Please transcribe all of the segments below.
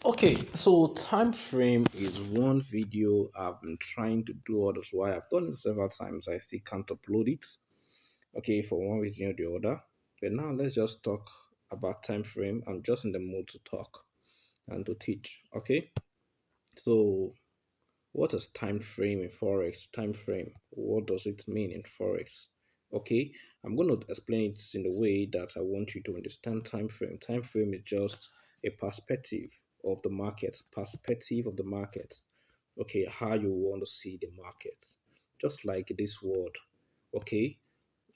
Okay, so time frame is one video I've been trying to do all this while. I've done it several times. I still can't upload it. Okay, for one reason or the other. But now let's just talk about time frame. I'm just in the mood to talk and to teach. Okay, so what is time frame in forex? Time frame. What does it mean in forex? Okay, I'm going to explain it in the way that I want you to understand time frame. Time frame is just a perspective of the market. Perspective of the market. Okay, how you want to see the market. Just like this world. Okay,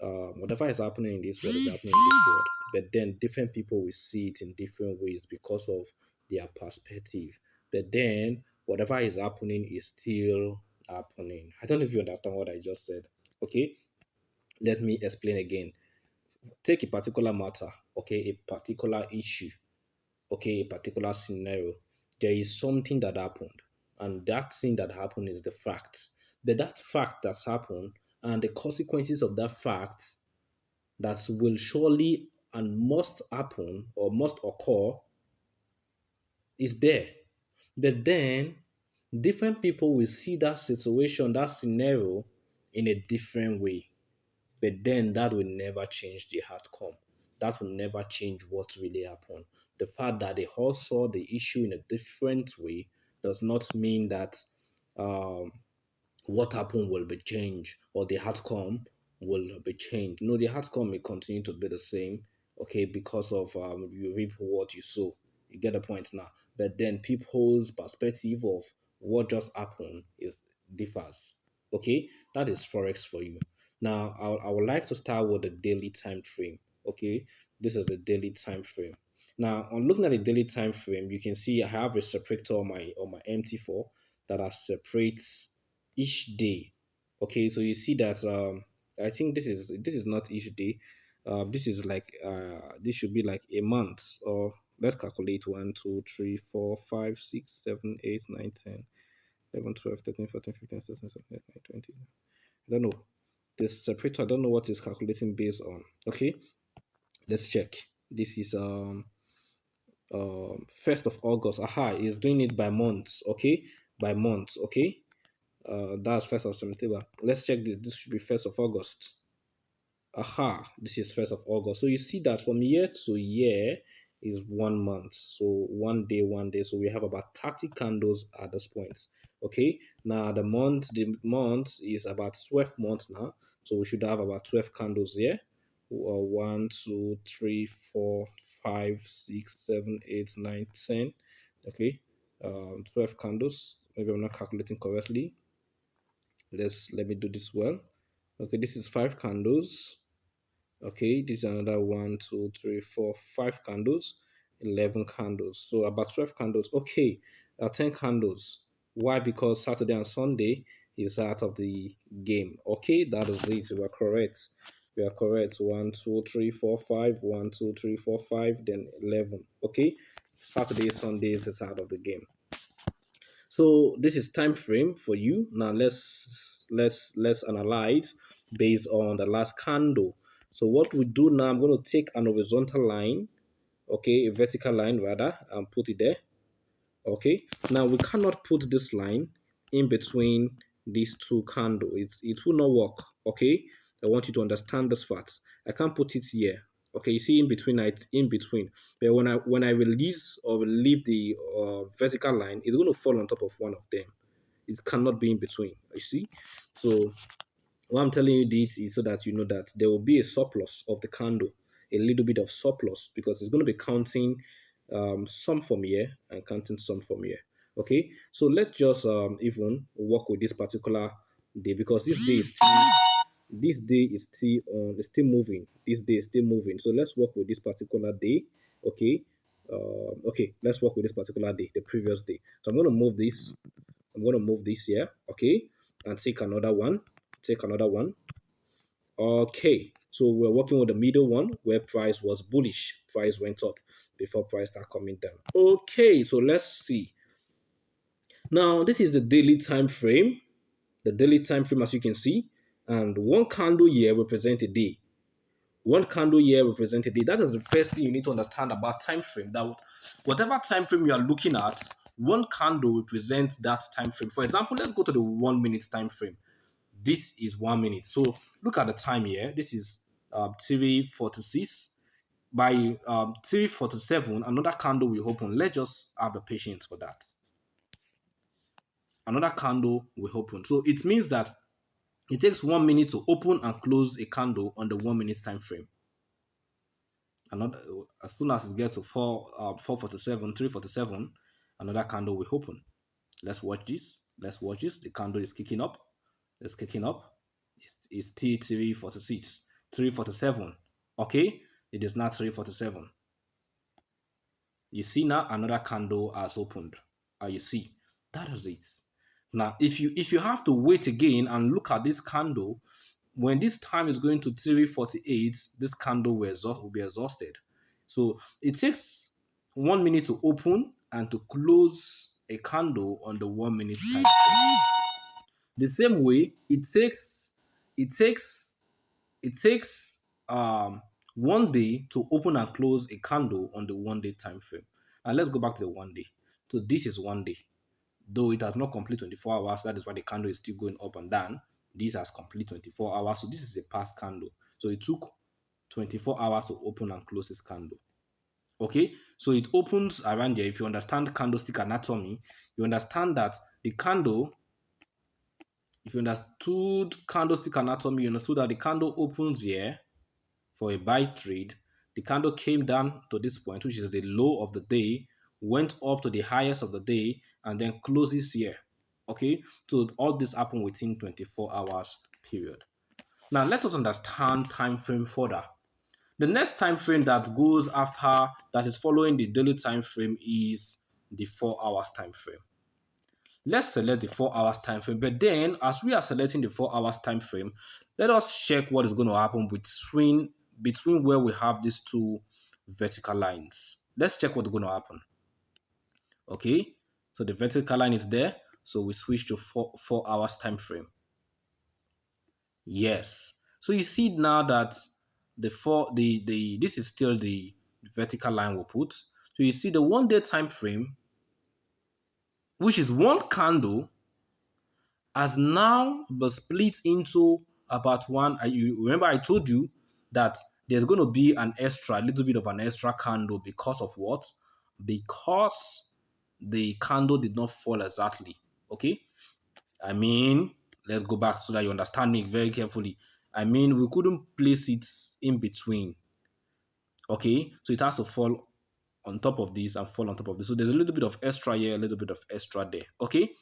whatever is happening in this world is happening in this world. But then different people will see it in different ways because of their perspective. But then whatever is happening is still happening. I don't know if you understand what I just said. Okay, let me explain again. Take a particular matter, okay, a particular issue, okay, a particular scenario. There is something that happened, and that thing that happened is the fact. But that fact that's happened and the consequences of that fact that will surely and must happen or must occur is there. But then different people will see that situation, that scenario in a different way. But then that will never change the outcome. That will never change what really happened. The fact that they all saw the issue in a different way does not mean that um, what happened will be changed or the outcome will be changed. No, the outcome may continue to be the same, okay, because of you reap what you sow. You get the point now. But then people's perspective of what just happened is differs. Okay, that is forex for you. Now, I would like to start with the daily time frame. Okay, this is the daily time frame. Now, on looking at the daily time frame, you can see I have a separator on my MT4 that separates each day. Okay, so you see that I think this is not each day. This is like this should be like a month. Or let's calculate 1 2 3 4 5 6 7 8 9 10 11 12 13 14 15 16 17 18 19 20. I don't know this separator. I don't know what it's calculating based on. Okay, let's check. This is 1st of August. Aha, it's doing it by months. Okay, by months. Okay, that's 1st of September. Let's check this. This should be 1st of August. Aha, this is 1st of August. So you see that from year to year is 1 month. So 1 day, 1 day. So we have about 30 candles at this point. Okay. Now the month is about 12 months now. So we should have about 12 candles here. 1, 2, 3, 4, 5, 6, 7, 8, 9, 10. Okay. 12 candles. Maybe I'm not calculating correctly. Let me do this well. Okay, this is 5 candles. Okay, this is another 1 2 3 4 5 candles, 11 candles, so about 12 candles. Okay, 10 candles. Why? Because Saturday and Sunday is out of the game. Okay, that is it. We are correct. We are correct. 1 2 3 4 5 1 2 3 4 5, then 11. Okay, Saturday Sundays is out of the game. So this is time frame for you. Now let's analyze based on the last candle. So what we do now, I'm going to take an horizontal line, okay, a vertical line rather, and put it there. Okay, now we cannot put this line in between these two candles. It will not work. Okay, I want you to understand this fact. I can't put it here. Okay, you see in between, it's in between. But when I release or leave the vertical line, it's going to fall on top of one of them. It cannot be in between. You see, so what I'm telling you this is so that you know that there will be a surplus of the candle, a little bit of surplus, because it's going to be counting some from here and counting some from here. Okay, so let's just even work with this particular day, because this day is still on, it's still moving. This day is still moving. So let's work with this particular day. Okay, okay, let's work with this particular day, the previous day. So I'm going to move this. I'm going to move this here. Okay, and take another one. Take another one. Okay, so we're working with the middle one where price was bullish. Price went up before price started coming down. Okay, so let's see. Now, this is the daily time frame. The daily time frame, as you can see, and one candle here represents a day. One candle here represents a day. That is the first thing you need to understand about time frame. That whatever time frame you are looking at, one candle represents that time frame. For example, let's go to the 1 minute time frame. This is 1 minute. So look at the time here. This is 3:46. By 3:47, another candle will open. Let's just have the patience for that. Another candle will open. So it means that it takes 1 minute to open and close a candle on the 1 minute time frame. Another, as soon as it gets to 4:47, 3:47, another candle will open. Let's watch this. Let's watch this. The candle is kicking up. It's kicking up. It's T3:46, 3:47. Okay, it is not 3:47. You see now another candle has opened. You see, that is it. Now, if you have to wait again and look at this candle, when this time is going to 3:48, this candle will be exhausted. So it takes 1 minute to open and to close a candle on the 1 minute time frame. The same way, it takes 1 day to open and close a candle on the 1 day time frame. And let's go back to the 1 day. So this is 1 day. Though it has not complete 24 hours, that is why the candle is still going up and down. This has complete 24 hours. So this is a past candle. So it took 24 hours to open and close this candle. Okay, so it opens around here. If you understand candlestick anatomy, you understand that the candle, if you understood candlestick anatomy, you understood that the candle opens here for a buy trade. The candle came down to this point, which is the low of the day, went up to the highest of the day, and then closes here. Okay, so all this happened within 24 hours period. Now let us understand time frame further. The next time frame that goes after, that is following the daily time frame, is the 4 hours time frame. Let's select the 4 hours time frame, but then as we are selecting the 4 hours time frame, let us check what is going to happen between where we have these two vertical lines. Let's check what's going to happen. Okay, so the vertical line is there, so we switch to 4 hours time frame. Yes, so you see now that this is still the vertical line we put. So you see the 1 day time frame, which is one candle, has now been split into about one. You remember I told you that there's going to be a little bit of an extra candle because of what? Because the candle did not fall exactly. Okay, I mean, let's go back so that you understand me very carefully. I mean, we couldn't place it in between. Okay, so it has to fall on top of this and fall on top of this. So there's a little bit of extra here, a little bit of extra there. Okay,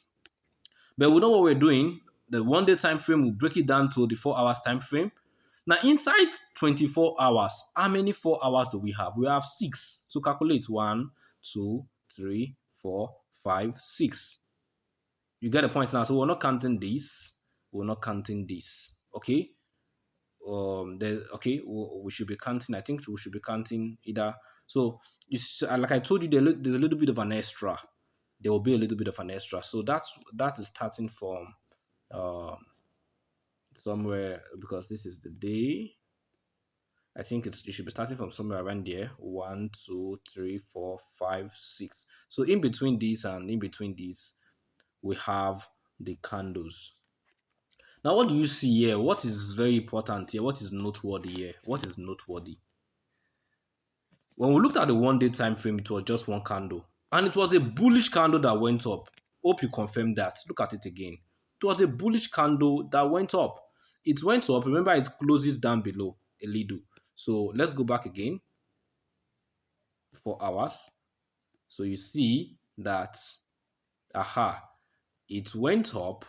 but we know what we're doing. The 1 day time frame will break it down to the 4 hours time frame. Now, inside 24 hours, how many 4 hours do we have? We have 6. So calculate 1, 2, 3, 4, 5, 6. You get the point now. So we're not counting this. We're not counting this. Okay. We should be counting. I think we should be counting either. So like I told you, there's a little bit of an extra. There will be a little bit of an extra. So that is starting from somewhere, because this is the day. I think it should be starting from somewhere around there. 1, 2, 3, 4, 5, 6. So in between these and in between these, we have the candles. Now, what do you see here? What is very important here? What is noteworthy here? What is noteworthy? When we looked at the 1 day time frame, it was just one candle, and it was a bullish candle that went up. Hope you confirm that. Look at it again. It was a bullish candle that went up. It went up. Remember, it closes down below a little. So let's go back again. 4 hours. So you see that, it went up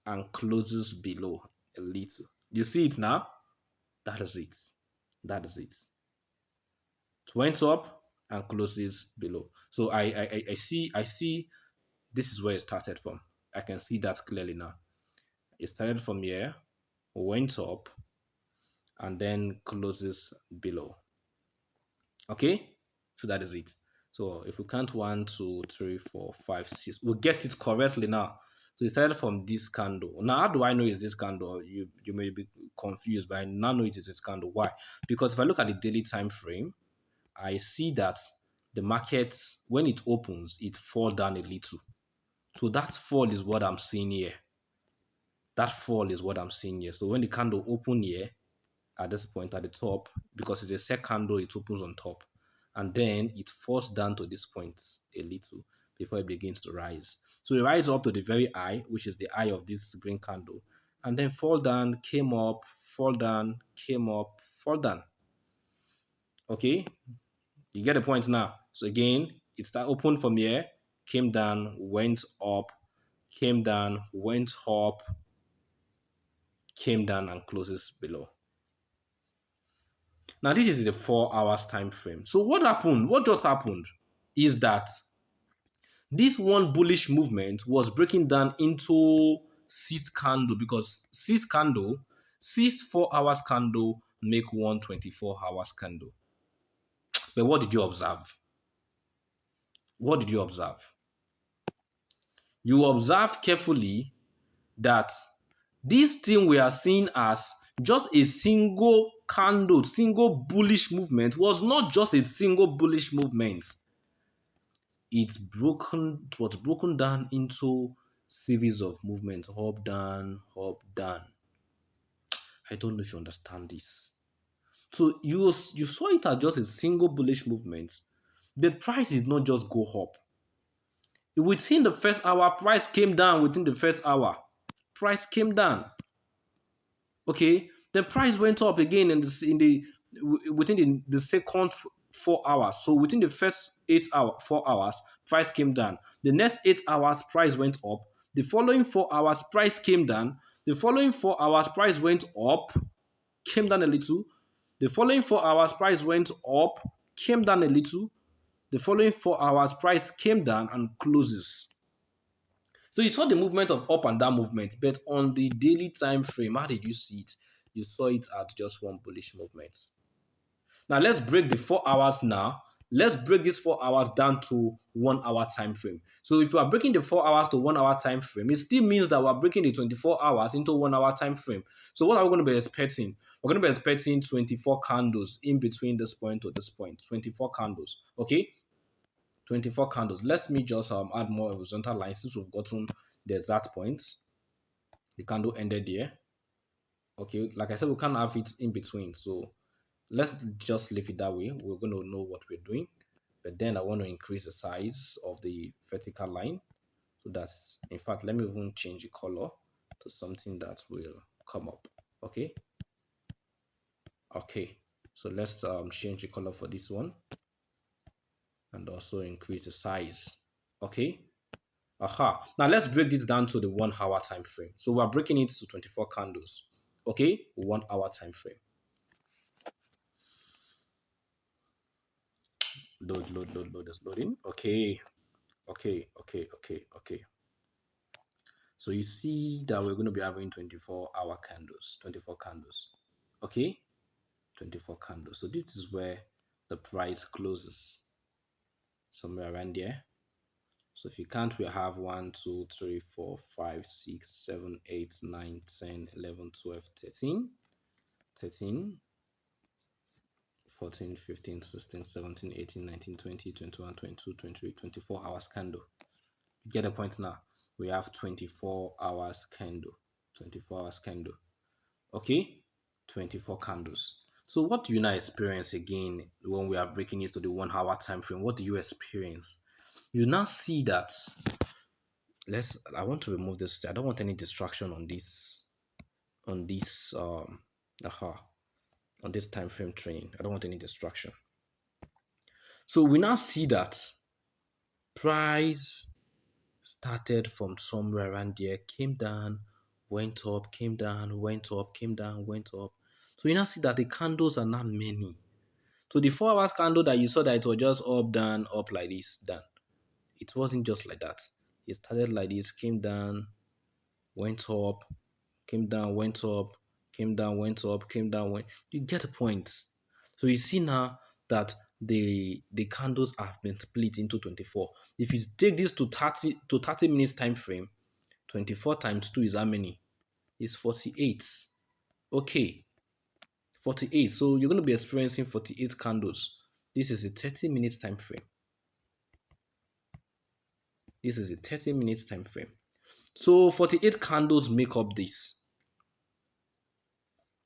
and closes below a little. You see it now? That is it. That is it. It went up and closes below. So I see this is where it started from. I can see that clearly now. It started from here, went up, and then closes below. Okay, so that is it. So if we count 1, 2, 3, 4, 5, 6, we'll get it correctly now. So it started from this candle. Now, how do I know it's this candle? You may be confused, but I now know it is this candle. Why? Because if I look at the daily time frame, I see that the market, when it opens, it fall down a little. So that fall is what I'm seeing here. That fall is what I'm seeing here. So when the candle open here, at this point at the top, because it's a set candle, it opens on top, and then it falls down to this point a little before it begins to rise. So it rises up to the very eye, which is the eye of this green candle, and then fall down, came up, fall down, came up, fall down. Okay, you get the point now. So again, it started open from here, came down, went up, came down, went up, came down, and closes below. Now this is the 4 hours time frame. So what happened? What just happened is that this one bullish movement was breaking down into 6 candle, because 6 4 hours candle make one 24 hours candle. But what did you observe? What did you observe? You observe carefully that this thing we are seeing as just a single candle, single bullish movement, was not just a single bullish movement. It was broken down into series of movements, up, down, up, down. I don't know if you understand this. So you saw it as just a single bullish movement. The price did not just go up. Within the first hour, price came down. Within the first hour, price came down. Okay, the price went up again within the second 4 hours. So within the first 4 hours, price came down. The next 8 hours, price went up. The following 4 hours, price came down. The following 4 hours, price went up, came down a little. The following 4 hours, price went up, came down a little. The following 4 hours, price came down and closes. So you saw the movement of up and down movement, but on the daily time frame, how did you see it? You saw it at just one bullish movement. Now let's break the 4 hours now. Let's break these 4 hours down to 1 hour time frame. So if you are breaking the 4 hours to 1 hour time frame, it still means that we're breaking the 24 hours into 1 hour time frame. So what are we going to be expecting? We're going to be expecting 24 candles in between this point to this point. 24 candles. Okay? 24 candles. Let me just add more horizontal lines since we've gotten the exact points. The candle ended here. Okay, like I said, we can't have it in between. So let's just leave it that way. We're going to know what we're doing. But then I want to increase the size of the vertical line. So that's, in fact, let me even change the color to something that will come up. Okay. Okay. So let's change the color for this one. And also increase the size. Okay. Aha. Now let's break this down to the 1 hour time frame. So we're breaking it to 24 candles. Okay, 1 hour time frame. Load is loading. Okay. So you see that we're going to be having 24-hour candles, 24 candles. Okay, 24 candles. So this is where the price closes, somewhere around there. So if you count, we have 1, 2, 3, 4, 5, 6, 7, 8, 9, 10, 11, 12, 13, 14, 15, 16, 17, 18, 19, 20, 21, 22, 23, 24 hours candle. You get the point now. We have 24 hours candle. 24 hours candle. Okay? 24 candles. So what do you now experience again when we are breaking it to the 1 hour time frame? What do you experience? You now see that I want to remove this. I don't want any distraction on this on this time frame training. I don't want any distraction. So we now see that price started from somewhere around there, came down, went up, came down, went up, came down, went up. So you now see that the candles are not many. So the 4 hours candle that you saw that it was just up, down, up like this, down. It wasn't just like that. It started like this, came down, went up, came down, went up, came down, went up, came down, went. You get the point. So you see now that the candles have been split into 24. If you take this to 30 minutes time frame, 24 times 2 is how many? It's 48. Okay, 48. So you're going to be experiencing 48 candles. This is a 30 minutes time frame. This is a 30 minutes time frame. So 48 candles make up this.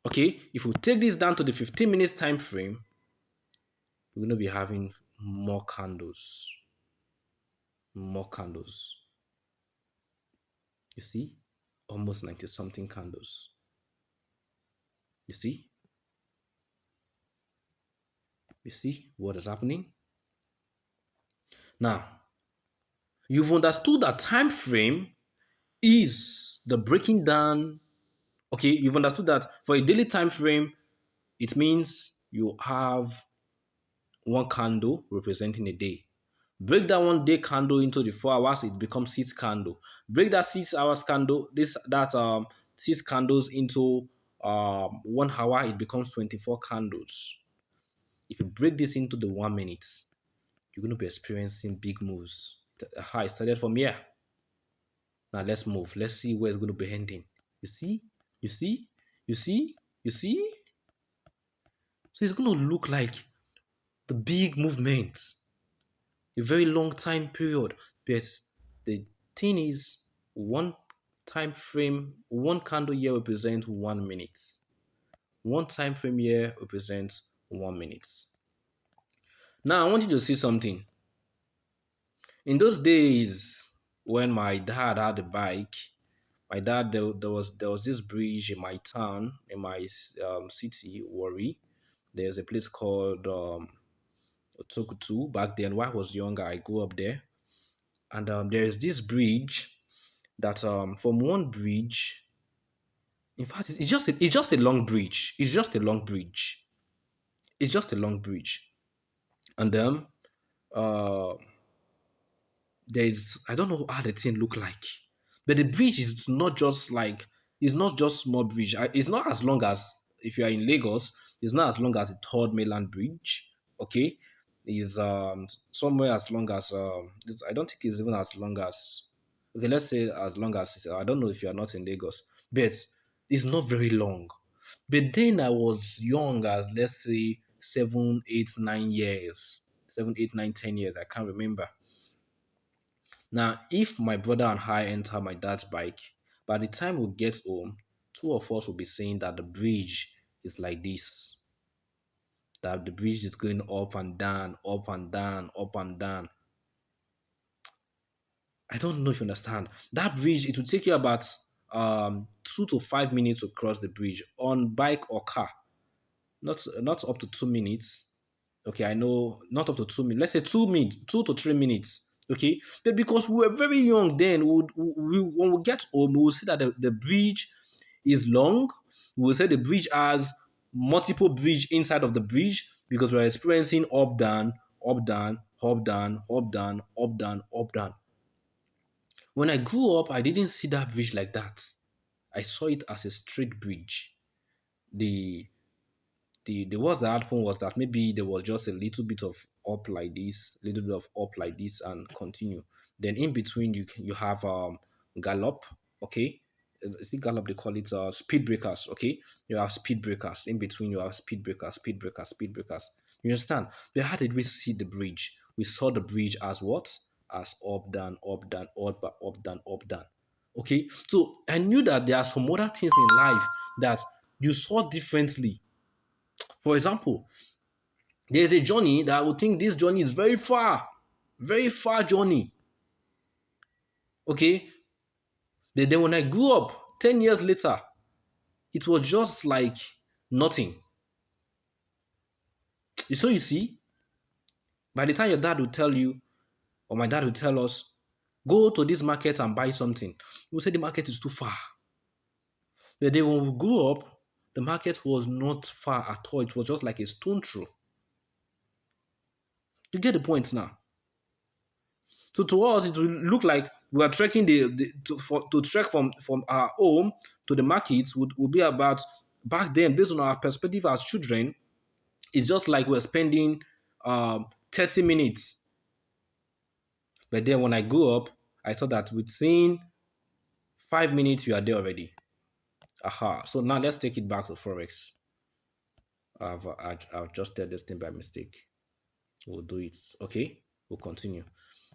Okay, if we take this down to the 15 minutes time frame, we're going to be having more candles. More candles. You see? Almost 90 something candles. You see? You see what is happening? Now, you've understood that time frame is the breaking down. Okay, you've understood that for a daily time frame, it means you have one candle representing a day. Break that 1 day candle into the 4 hours, it becomes 6 candle. Break that 6 hours candle, that 6 candles into 1 hour, it becomes 24 candles. If you break this into the 1 minute, you're going to be experiencing big moves. I started from here. Now let's move. Let's see where it's going to be ending. You see? You see? You see? You see? So it's going to look like the big movements, a very long time period. But the thing is, one time frame, one candle here represents 1 minute. One time frame here represents 1 minute. Now I want you to see something. In those days when my dad had a bike, my dad there was this bridge in my town, in my city, Warri. There's a place called Otokutu. Back then, when I was younger, I grew up there, and there is this bridge that from one bridge. In fact, it's just a long bridge. It's just a long bridge. It's just a long bridge, and then uh, there's I don't know how the thing look like, but the bridge is not just like it's not just small bridge. It's not as long as if you are in Lagos. It's not as long as the Third Mainland Bridge. Okay, is somewhere as long as I don't think it's even as long as okay. Let's say as long as I don't know if you are not in Lagos, but it's not very long. But then I was young as let's say 7, 8, 9 years, 7, 8, 9, 10 years. I can't remember. Now, if my brother and I enter my dad's bike, by the time we get home, two of us will be saying that the bridge is like this, that the bridge is going up and down, up and down, up and down. I don't know if you understand. That bridge, it will take you about 2 to 5 minutes to cross the bridge on bike or car. Not up to 2 minutes. Okay, I know not up to 2 minutes. Let's say 2 minutes, 2 to 3 minutes. Okay, but because we were very young then, when we get home, we will see that the bridge is long. We will say the bridge has multiple bridge inside of the bridge because we're experiencing up, down, up, down, up, down, up, down, up, down, up, down. When I grew up, I didn't see that bridge like that. I saw it as a straight bridge. The the worst that happened was that maybe there was just a little bit of up like this, little bit of up like this, and continue. Then in between you have gallop, okay. Is it gallop? They call it speed breakers, okay. You have speed breakers in between. You have speed breakers, speed breakers, speed breakers. You understand? But how did we see the bridge? We saw the bridge as what? As up, down, up, down, up, down, up, down. Okay. So I knew that there are some other things in life that you saw differently. For example, there's a journey that I would think this journey is very far journey. Okay. But then when I grew up 10 years later, it was just like nothing. So you see, by the time your dad will tell you, or my dad will tell us, go to this market and buy something, we'll say the market is too far. But then when we grew up, the market was not far at all. It was just like a stone throw. You get the point now? So to us, it will look like we are trekking to trek from our home to the markets would be about back then, based on our perspective as children, it's just like we're spending 30 minutes. But then when I grew up, I saw that within 5 minutes, you are there already. Aha. So now let's take it back to Forex. I've adjusted this thing by mistake. We'll do it. Okay. We'll continue.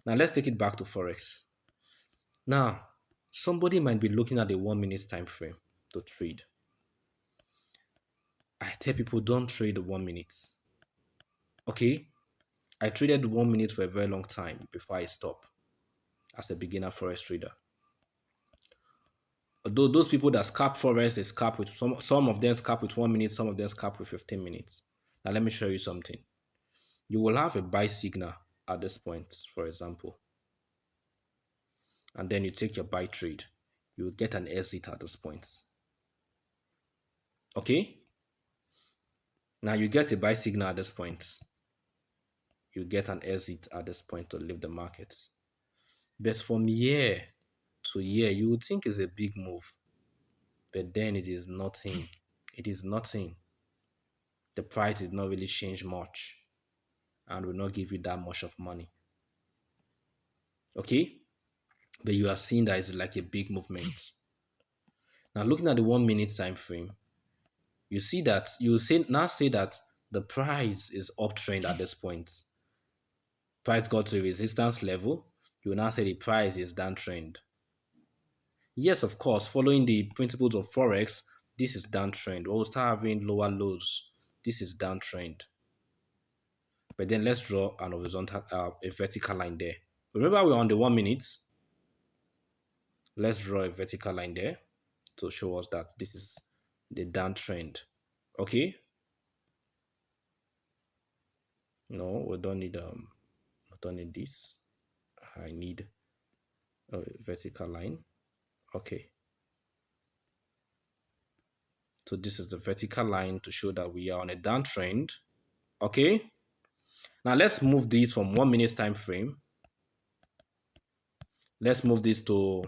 Now let's take it back to Forex. Now, somebody might be looking at the 1 minute time frame to trade. I tell people don't trade the 1 minute. Okay. I traded 1 minute for a very long time before I stopped as a beginner Forex trader. Although those people that scalp Forex, they scalp with some of them scalp with 1 minute, some of them scalp with 15 minutes. Now let me show you something. You will have a buy signal at this point, for example, and then you take your buy trade. You will get an exit at this point. Okay. Now you get a buy signal at this point. You get an exit at this point to leave the market. But from year to year, you would think it's a big move, but then it is nothing. It is nothing. The price did not really change much and will not give you that much of money. Okay? But you are seeing that it's like a big movement. Now looking at the 1 minute time frame, you see that you say that the price is uptrend at this point. Price got to a resistance level, you will now say the price is downtrend. Yes, of course, following the principles of Forex, this is downtrend. We'll start having lower lows. This is downtrend. But then let's draw an horizontal, a vertical line there. Remember, we're on the 1 minute. Let's draw a vertical line there to show us that this is the downtrend. Okay. No, we don't need this. I need a vertical line. Okay. So this is the vertical line to show that we are on a downtrend. Okay. Now let's move this from 1 minute time frame. Let's move this to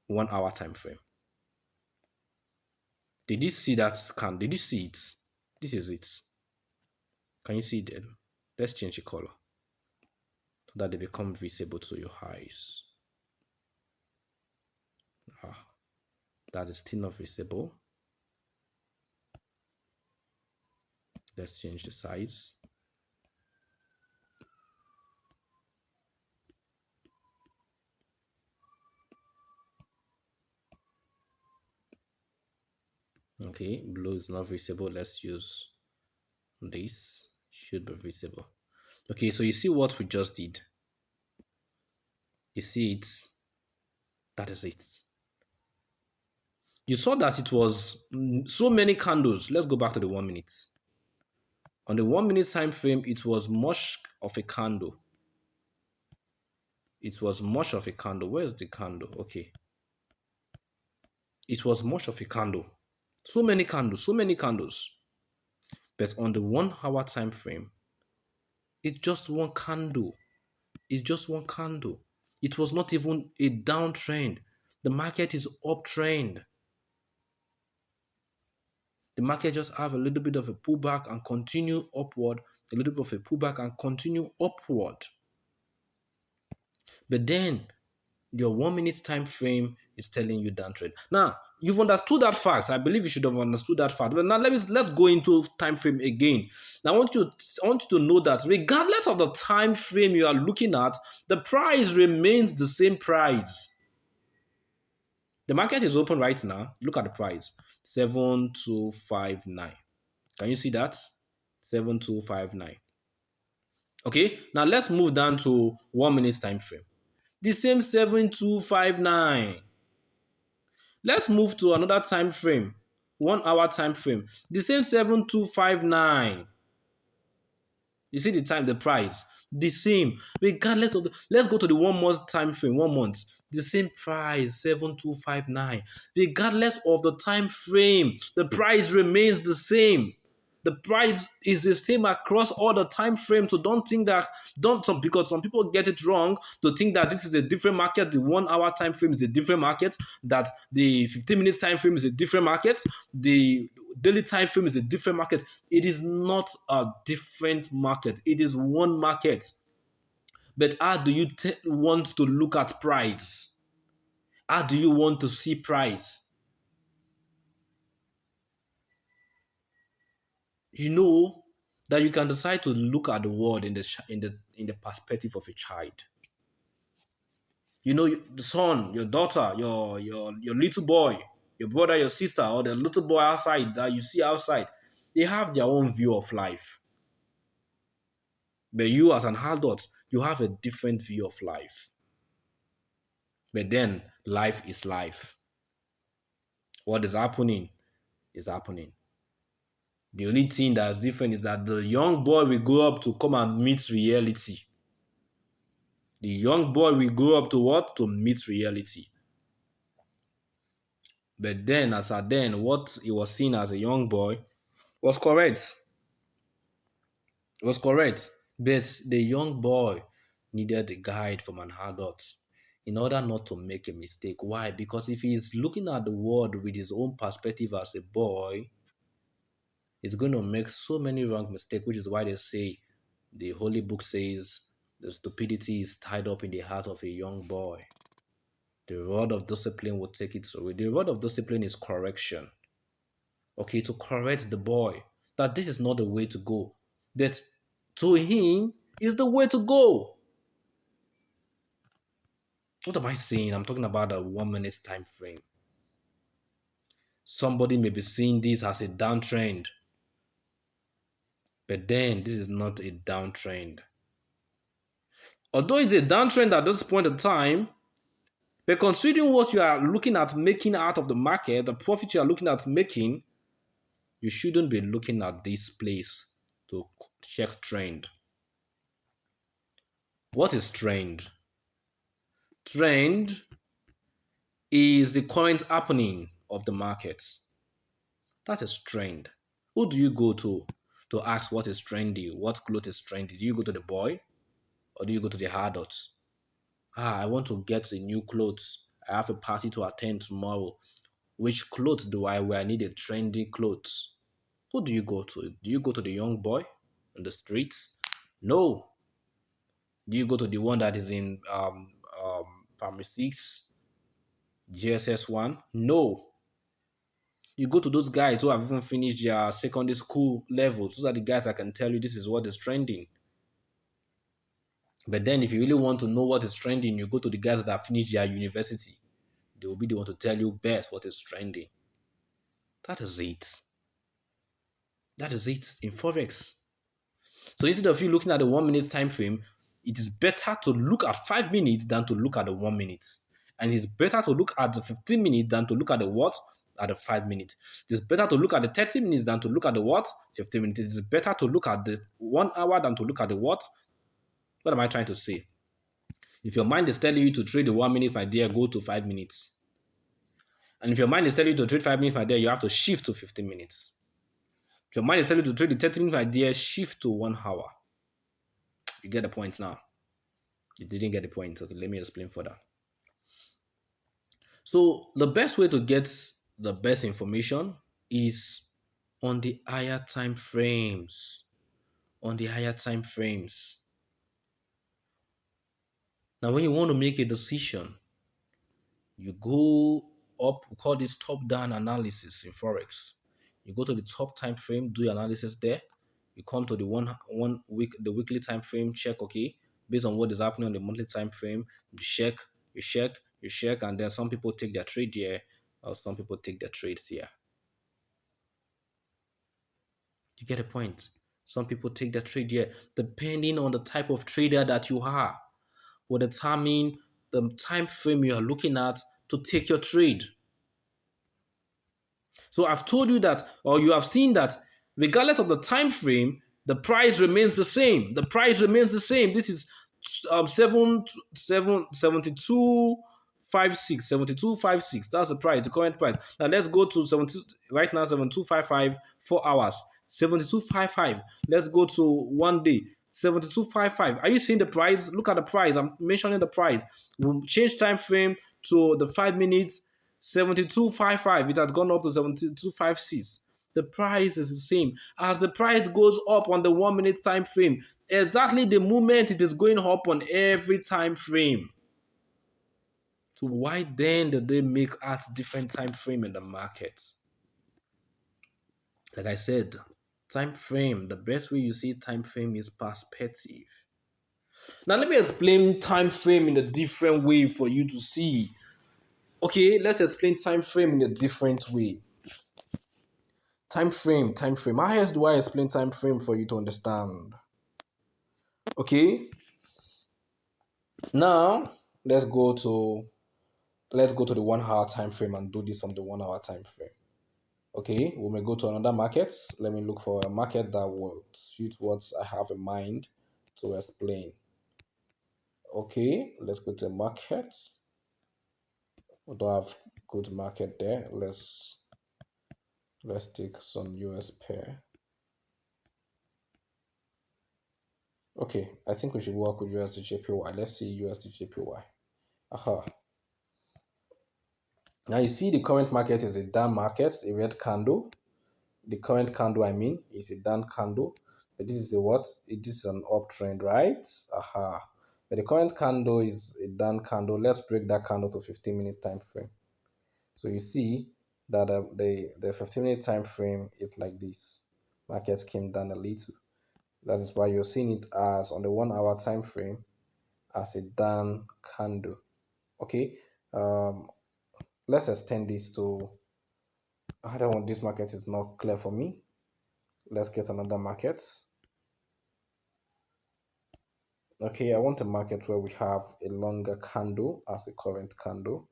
1 hour time frame. Did you see that scan? Did you see it? This is it. Can you see it? Let's change the color so that they become visible to your eyes. That is still not visible. Let's change the size. Okay, blue is not visible. Let's use this. Should be visible. Okay, so you see what we just did. You see it. That is it. You saw that it was so many candles. Let's go back to the 1 minute. On the 1 minute time frame, it was much of a candle. It was much of a candle. Where's the candle? Okay. It was much of a candle. So many candles, so many candles. But on the 1 hour time frame, it's just one candle. It's just one candle. It was not even a downtrend. The market is uptrend. The market just have a little bit of a pullback and continue upward, a little bit of a pullback and continue upward. But then your 1 minute time frame is telling you downtrend. Now, you've understood that fact. I believe you should have understood that fact. But now let's go into time frame again. Now I want you to know that regardless of the time frame you are looking at, the price remains the same price. The market is open right now. Look at the price. 7259. Can you see that? 7259. Okay, now let's move down to 1 minute time frame. The same 7259. Let's move to another time frame, 1 hour time frame. The same 7259. You see the time, the price, the same. Regardless of the, let's go to the 1 month time frame, 1 month. The same price, 7259. Regardless of the time frame, the price remains the same. The price is the same across all the time frames. So don't think that, because some people get it wrong to think that this is a different market. The 1 hour time frame is a different market, that the 15 minutes time frame is a different market, the daily time frame is a different market. It is not a different market. It is one market. But how do you want to look at price? How do you want to see price? You know that you can decide to look at the world in the perspective of a child. You know, the son, your daughter, your little boy, your brother, your sister, or the little boy outside that you see outside, they have their own view of life. But you, as an adult, you have a different view of life. But then, life is life. What is happening is happening. The only thing that's different is that the young boy will grow up to come and meet reality. The young boy will grow up to what? To meet reality. But then, as at then, what he was seen as a young boy was correct. It was correct. But the young boy needed a guide from an adult in order not to make a mistake. Why? Because if he's looking at the world with his own perspective as a boy, he's going to make so many wrong mistakes, which is why they say the Holy Book says the stupidity is tied up in the heart of a young boy. The rod of discipline will take it away. The rod of discipline is correction. Okay, to correct the boy that this is not the way to go. That to him is the way to go. What am I saying? I'm talking about a 1 minute time frame. Somebody may be seeing this as a downtrend, but then this is not a downtrend. Although it's a downtrend at this point in time, but considering what you are looking at making out of the market, the profit you are looking at making, you shouldn't be looking at this place to check trend. What is trend? Trend is the current happening of the markets. That is trend. Who do you go to ask what is trendy? What clothes is trendy? Do you go to the boy or do you go to the adults? I want to get a new clothes. I have a party to attend tomorrow. Which clothes do I wear? I need a trendy clothes. Who do you go to? Do you go to the young boy on the streets? No. Do you go to the one that is in primary 6, GSS 1? No. You go to those guys who have even finished their secondary school levels. Those are the guys that can tell you this is what is trending. But then if you really want to know what is trending, you go to the guys that have finished their university. They will be the one to tell you best what is trending. That is it. That is it in Forex. So instead of you looking at the 1 minute time frame, it is better to look at 5 minutes than to look at the 1 minute. And it's better to look at the 15 minutes than to look at the what? At the 5 minutes. It is better to look at the 30 minutes than to look at the what? 15 minutes. It is better to look at the 1 hour than to look at the what? What am I trying to say? If your mind is telling you to trade the 1 minute, my dear, go to 5 minutes. And if your mind is telling you to trade 5 minutes, my dear, you have to shift to 15 minutes. If your mind is telling you to trade the 30 minutes, my dear, shift to 1 hour. You get the point now. You didn't get the point. Okay, let me explain further. So the best way to get the best information is on the higher time frames. On the higher time frames. Now, when you want to make a decision, you go up, we call this top-down analysis in Forex. You go to the top time frame, do your analysis there. You come to the the weekly time frame, check, okay, based on what is happening on the monthly time frame, you check, and then some people take their trade here, or some people take their trades here. You get a point? Some people take their trade here, depending on the type of trader that you are, will determine the time frame you are looking at to take your trade. So I've told you that, or you have seen that, regardless of the time frame, the price remains the same. The price remains the same. This is 72.56. That's the price, the current price. Now let's go to 72 right now. 72.55 4 hours. 72.55. Let's go to 1 day. 72.55. Are you seeing the price? Look at the price. I'm mentioning the price. We'll change time frame to the 5 minutes. 72.55. It has gone up to 72.56. The price is the same. As the price goes up on the 1 minute time frame, exactly the moment it is going up on every time frame. So why then did they make at different time frame in the markets? Like I said, time frame, the best way you see time frame is perspective. Now let me explain time frame in a different way for you to see. Okay, let's explain time frame in a different way. Time frame, time frame. How else do I explain time frame for you to understand? Okay, now let's go to the 1 hour time frame and do this on the 1 hour time frame. Okay, we may go to another market. Let me look for a market that will suit what I have in mind to explain. Okay, let's go to market. We don't have good market there. Let's take some US pair. Okay, I think we should work with USD Let's see USD Aha. Now you see the current market is a down market, a red candle. The current candle, I mean, is a down candle. But this is the what? This is an uptrend, right? Aha. But the current candle is a down candle. Let's break that candle to 15-minute time frame. So you see that the 15-minute time frame is like this. Markets came down a little. That is why you're seeing it as on the 1 hour time frame as a down candle. Okay. Let's extend this to. I don't want this market is not clear for me. Let's get another market. Okay, I want a market where we have a longer candle as the current candle.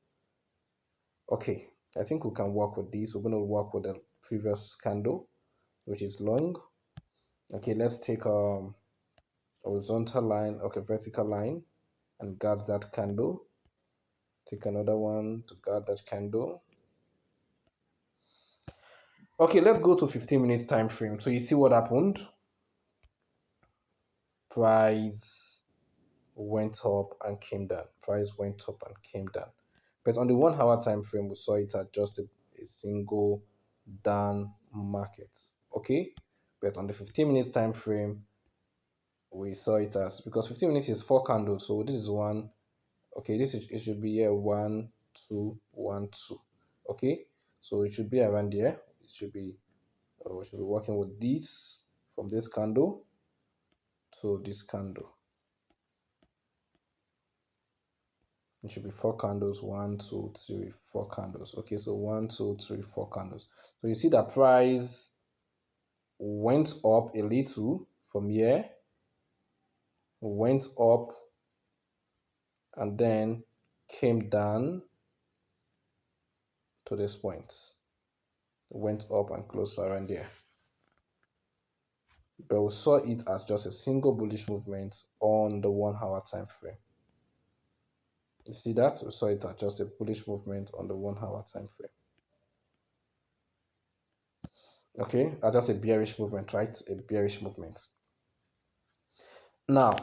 Okay, I think we can work with this. We're going to work with the previous candle, which is long. Okay, let's take a horizontal line, okay, vertical line, and guard that candle. Take another one to guard that candle. Okay, let's go to 15 minutes time frame. So you see what happened? Price went up and came down. Price went up and came down. But on the 1 hour time frame, we saw it as just a single down market. Okay, but on the 15-minute time frame, we saw it as, because 15 minutes is 4 candles, so this is one. Okay, it should be here 1 2 1 2. Okay, so it should be around here. It should be we should be working with this from this candle to this candle. It should be 4 candles, 1 2 3 4 candles. Okay, so 1 2 3 4 candles. So you see that price went up a little from here, went up and then came down to this point, went up and closed around here. But we saw it as just a single bullish movement on the 1 hour time frame. You see that? We saw it as just a bullish movement on the 1 hour time frame. Okay, that's just a bearish movement, right? A bearish movement. Now,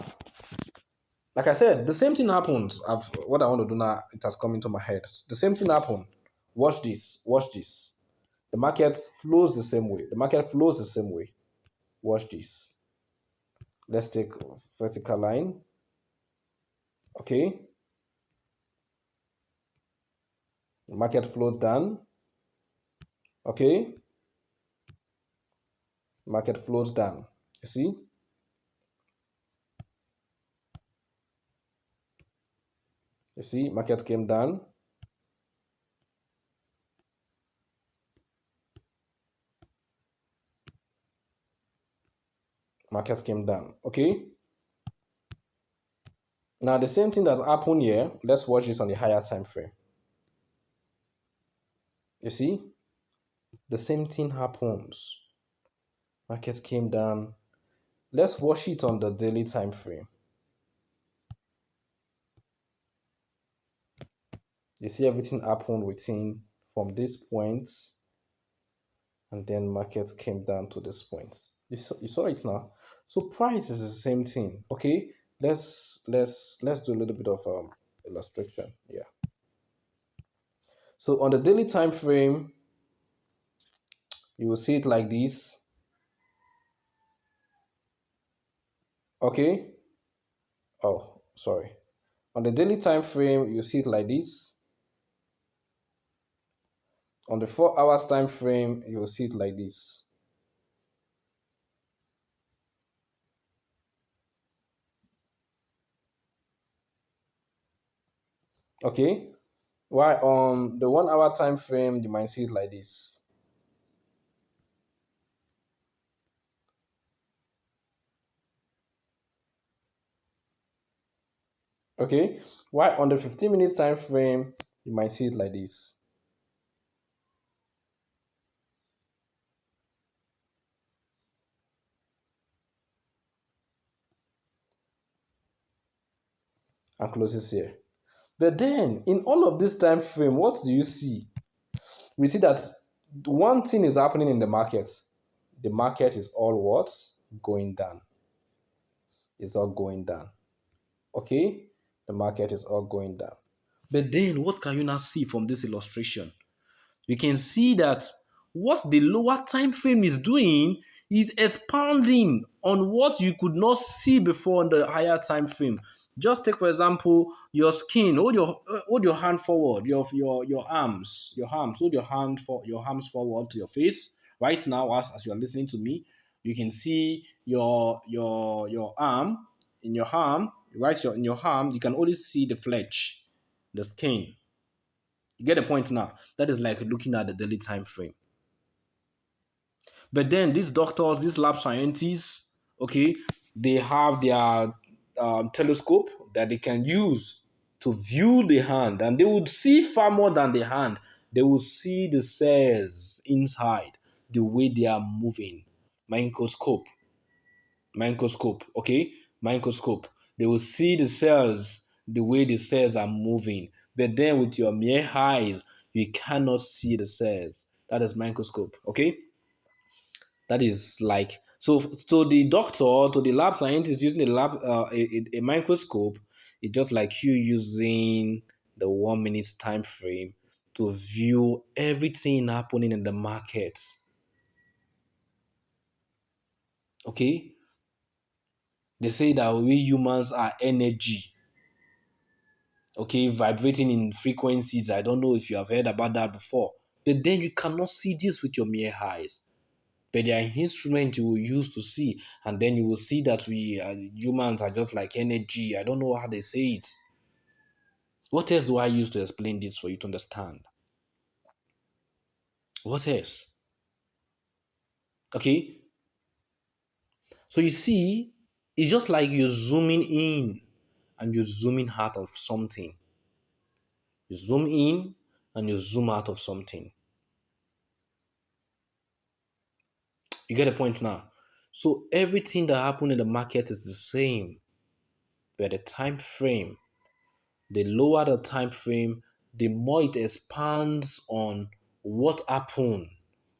like I said, the same thing happens. What I want to do now, it has come into my head. The same thing happened. Watch this. Watch this. The market flows the same way. The market flows the same way. Watch this. Let's take vertical line. Okay. The market flows down. Okay. Market flows down. You see? You see, market came down. Market came down. Okay. Now the same thing that happened here, let's watch this on the higher time frame. You see? The same thing happens. Market came down. Let's watch it on the daily time frame. You see everything happened within from this point, and then market came down to this point. You saw it now. So price is the same thing. Okay, let's do a little bit of illustration. Yeah. So on the daily time frame, you will see it like this. Okay. Oh, sorry. On the daily time frame, you see it like this. On the 4 hours time frame, you will see it like this. Okay. Why on the 1 hour time frame, you might see it like this. Okay. Why on the 15 minutes time frame, you might see it like this. And closes here. But then in all of this time frame, what do you see? We see that one thing is happening in the market. The market is all what? Going down. It's all going down. Okay? The market is all going down. But then what can you now see from this illustration? You can see that what the lower time frame is doing is expanding on what you could not see before in the higher time frame. Just take, for example, your skin. Hold your hand forward, your arms. Hold your arms forward to your face. Right now, as you are listening to me, you can see your arm. In your arm, right? In your arm, you can only see the flesh, the skin. You get the point now. That is like looking at the daily time frame. But then these doctors, these lab scientists, okay, they have their telescope that they can use to view the hand, and they would see far more than the hand. They will see the cells inside, the way they are moving. Microscope, okay, microscope. They will see the cells, the way the cells are moving. But then with your mere eyes, you cannot see the cells. That is microscope, okay? That is like so the doctor to the lab scientist using a microscope is just like you using the 1 minute time frame to view everything happening in the market. Okay, they say that we humans are energy, okay, vibrating in frequencies. I don't know if you have heard about that before, but then you cannot see this with your mere eyes. But there are instruments you will use to see, and then you will see that we humans are just like energy. I don't know how they say it. What else do I use to explain this for you to understand? What else? Okay, so you see, it's just like you're zooming in and you're zooming out of something. You zoom in and you zoom out of something. You get the point now? So everything that happened in the market is the same, but the time frame, the lower the time frame, the more it expands on what happened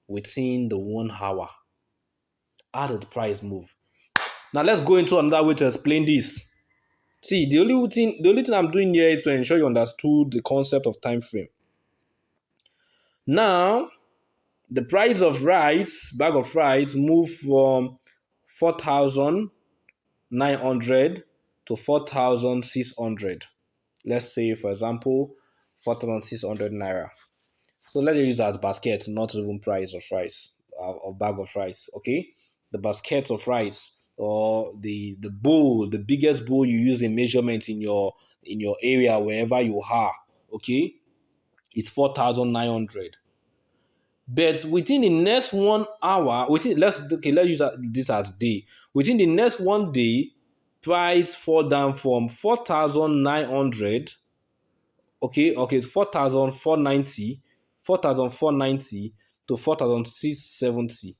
within the 1 hour. How did the price move? Now let's go into another way to explain this. See, the only thing I'm doing here is to ensure you understood the concept of time frame. Now, the price of rice, bag of rice, moved from 4,900 to 4,600. Let's say, for example, 4,600 naira. So let's use that as basket, not even price of rice or bag of rice. Okay, the basket of rice or the bowl, the biggest bowl you use in measurement in your area wherever you are. Okay, it's 4,900. But within the next 1 hour, let's use this as day. Within the next one day, price fall down from 4,900. Okay, 4,490 to 4,670.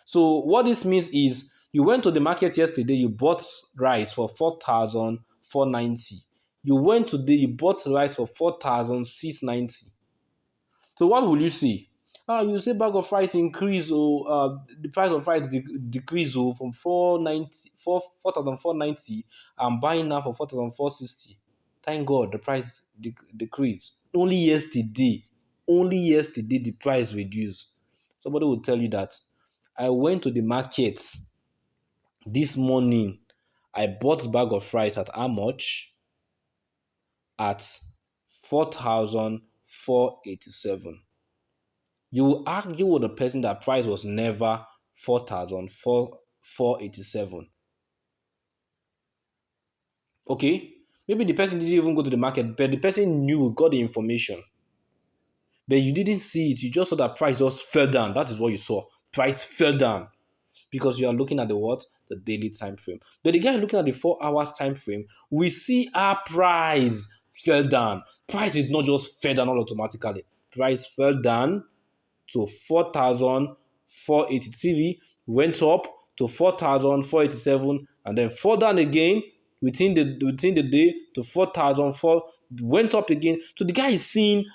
So what this means is you went to the market yesterday, you bought rice for 4,490. You went today, you bought rice for 4,690. So what will you see? You say bag of rice increase or the price of rice decrease from 4,490. I'm buying now for 4,460. Thank God the price decreased. Only yesterday the price reduced. Somebody will tell you that I went to the market this morning. I bought bag of rice at how much? at 4,487. You will argue with the person that price was never 4,487. Okay? Maybe the person didn't even go to the market, but the person knew, got the information. But you didn't see it. You just saw that price just fell down. That is what you saw. Price fell down because you are looking at the what? The daily time frame. But the guy looking at the 4 hours time frame, we see our price fell down. Price is not just fell down all automatically. Price fell down to 4,480. TV went up to 4,487 and then fall down again within the day to 4,004, went up again. So the guy is seeing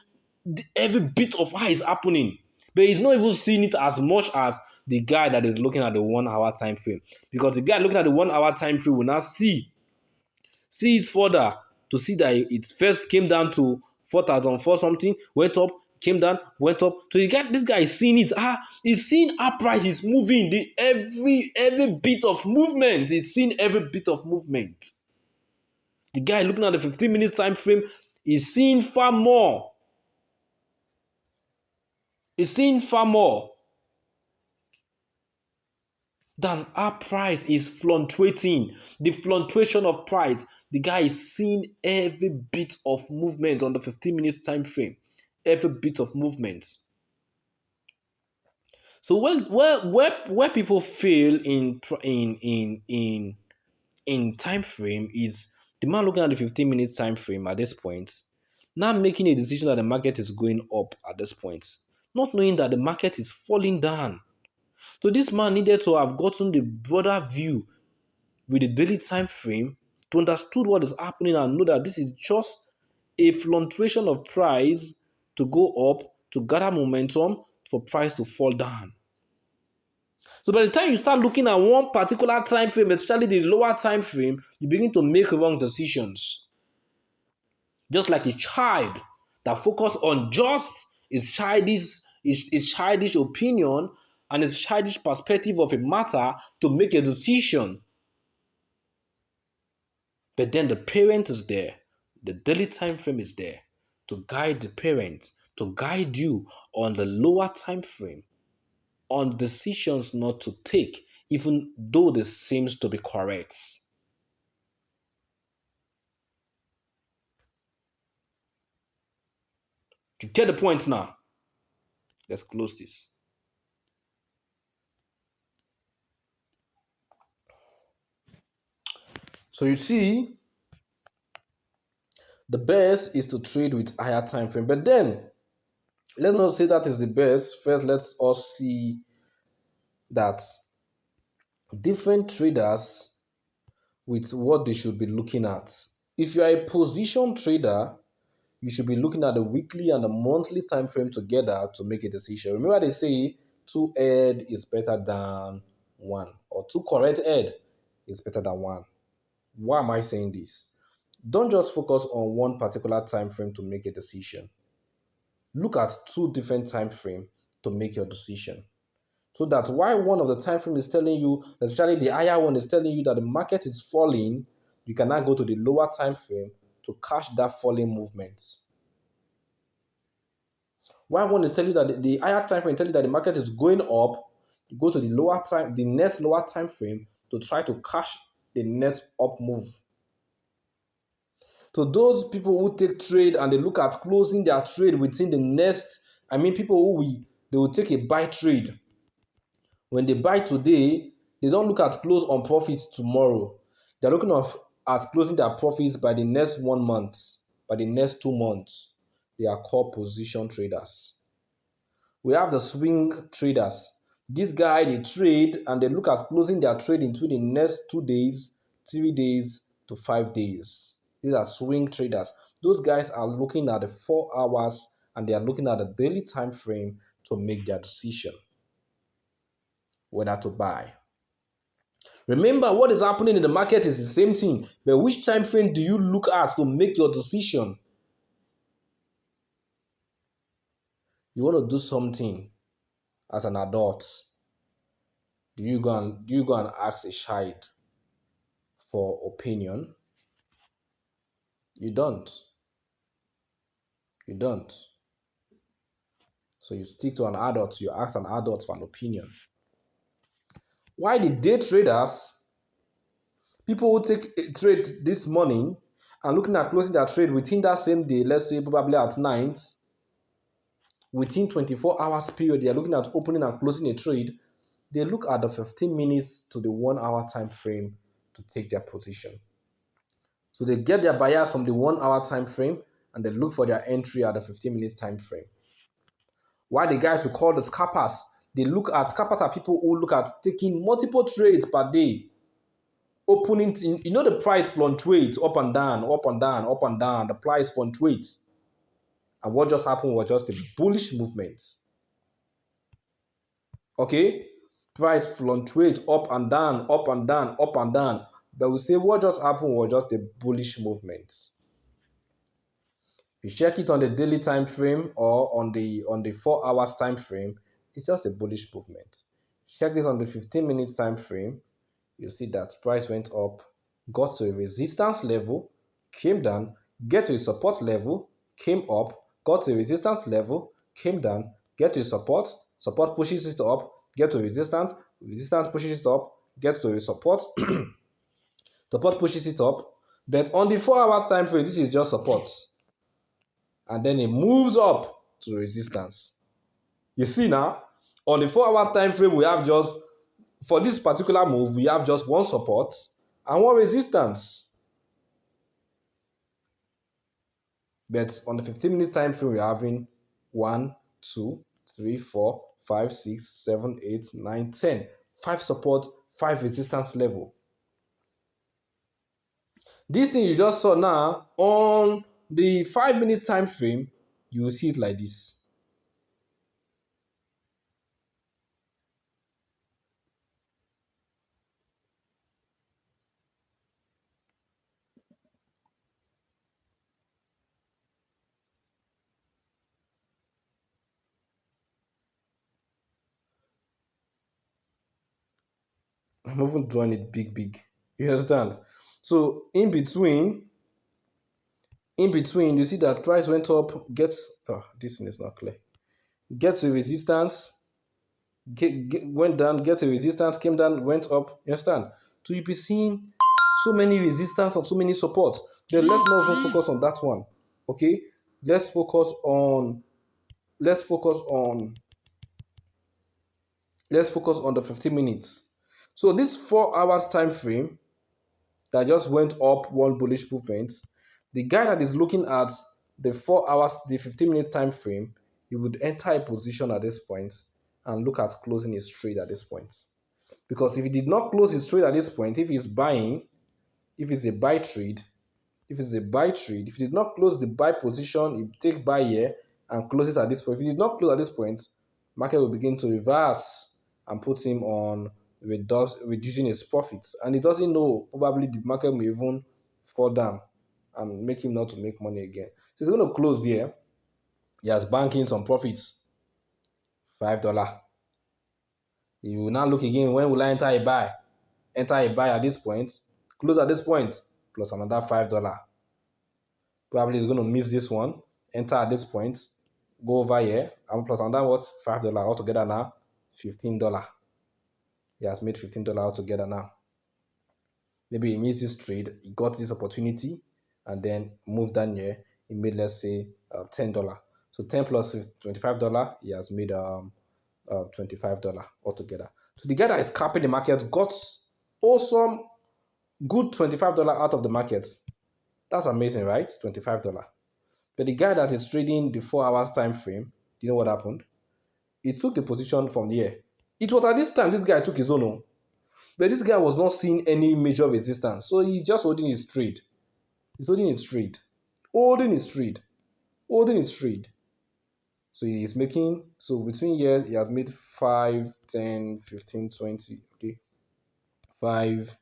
every bit of how it's happening, but he's not even seeing it as much as the guy that is looking at the 1 hour time frame, because the guy looking at the 1 hour time frame will now see it further to see that it first came down to 4,004 something, went up, came down, went up. So this guy is seeing it. He's seeing how price is moving. Every bit of movement. He's seeing every bit of movement. The guy looking at the 15 minutes time frame is seeing far more. He's seeing far more than our price is fluctuating. The fluctuation of price, the guy is seeing every bit of movement on the 15 minutes time frame. Every bit of movement. So where people fail in time frame is the man looking at the 15 minutes time frame at this point, now making a decision that the market is going up at this point, not knowing that the market is falling down. So this man needed to have gotten the broader view with the daily time frame to understand what is happening and know that this is just a fluctuation of price to go up, to gather momentum for price to fall down. So by the time you start looking at one particular time frame, especially the lower time frame, you begin to make wrong decisions. Just like a child that focuses on just his childish opinion and his childish perspective of a matter to make a decision. But then the parent is there. The daily time frame is there to guide the parent, to guide you on the lower time frame, on decisions not to take, even though this seems to be correct. You get the point now? Let's close this. So you see, the best is to trade with higher time frame. But then, let's not say that is the best. First, let's all see that different traders with what they should be looking at. If you are a position trader, you should be looking at the weekly and the monthly time frame together to make a decision. Remember, they say 2 head is better than 1, or 2 correct head is better than 1. Why am I saying this? Don't just focus on one particular time frame to make a decision. Look at 2 different time frame to make your decision. So that while one of the time frame is telling you, especially the higher one is telling you that the market is falling, you can now go to the lower time frame to catch that falling movement. While one is telling you that the higher time frame tell you that the market is going up, you go to the next lower time frame to try to catch the next up move. So those people who take trade and they look at closing their trade within the next, people they will take a buy trade. When they buy today, they don't look at close on profits tomorrow. They're looking at closing their profits by the next 1 month, by the next 2 months. They are called position traders. We have the swing traders. This guy, they trade and they look at closing their trade into the next 2 days, 3 days to 5 days. These are swing traders. Those guys are looking at the 4 hours and they are looking at the daily time frame to make their decision whether to buy. Remember, what is happening in the market is the same thing, but which time frame do you look at to make your decision? You want to do something as an adult. Do you go and ask a child for opinion? You don't. You don't. So you stick to an adult, you ask an adult for an opinion. Why the day traders, people who take a trade this morning and looking at closing their trade within that same day, let's say probably at night, within 24 hours period, they are looking at opening and closing a trade, they look at the 15 minutes to the 1 hour time frame to take their position. So they get their buyers from the 1 hour time frame and they look for their entry at the 15 minutes time frame. While the guys we call the scalpers, they look at scalpers are people who look at taking multiple trades per day. Opening, the price fluctuates up and down, up and down, up and down. The price fluctuates. And what just happened was just a bullish movement. Okay? Price fluctuates up and down, up and down, up and down. But we say what just happened was just a bullish movement. If you check it on the daily time frame or on the 4 hours time frame, it's just a bullish movement. Check this on the 15 minutes time frame, you see that price went up, got to a resistance level, came down, get to a support level, came up, got to a resistance level, came down, get to a support, support pushes it up, get to a resistance, resistance pushes it up, get to a support, support pushes it up. But on the 4 hours time frame, this is just support. And then it moves up to resistance. You see now, on the 4 hours time frame, we have just, for this particular move, we have just one support and one resistance. But on the 15 minutes time frame, we're having 1, 2, 3, 4, 5, 6, 7, 8, 9, 10. 5 support, 5 resistance level. This thing you just saw now, on the 5 minutes time frame, you will see it like this. I'm even drawing it big. You understand? So in between, you see that price went up, this thing is not clear. Get to resistance, went down, get to resistance, came down, went up. You understand? So you'll be seeing so many resistance and so many supports. Then let's not even focus on that one. Okay? Let's focus on the 15 minutes. So this 4 hours time frame that just went up one bullish movement, the guy that is looking at the 4 hours, the 15 minutes time frame, he would enter a position at this point and look at closing his trade at this point. Because if he did not close his trade at this point, if he's buying, if it's a buy trade, if he did not close the buy position, he take buy here and closes at this point. If he did not close at this point, market will begin to reverse and put him on reducing his profits. And he doesn't know, probably the market may even fall down and make him not to make money again. So he's going to close here. He has banking some profits, $5. He will now look again, when will I enter a buy? Enter a buy at this point, close at this point, plus another $5. Probably he's going to miss this one, enter at this point, go over here, and plus another what? $5 altogether now, $15. He has made $15 altogether now. Maybe he missed this trade, he got this opportunity, and then moved down here, he made, let's say, $10. So 10 plus $25, he has made $25 altogether. So the guy that is capping the market got awesome, good $25 out of the market. That's amazing, right? $25. But the guy that is trading the 4 hours time frame, do you know what happened? He took the position from here. It was at this time this guy took his own. But this guy was not seeing any major resistance. So he's just holding his trade. He's holding his trade. So he's making, so between years, he has made 5, 10, 15, 20, okay? 5,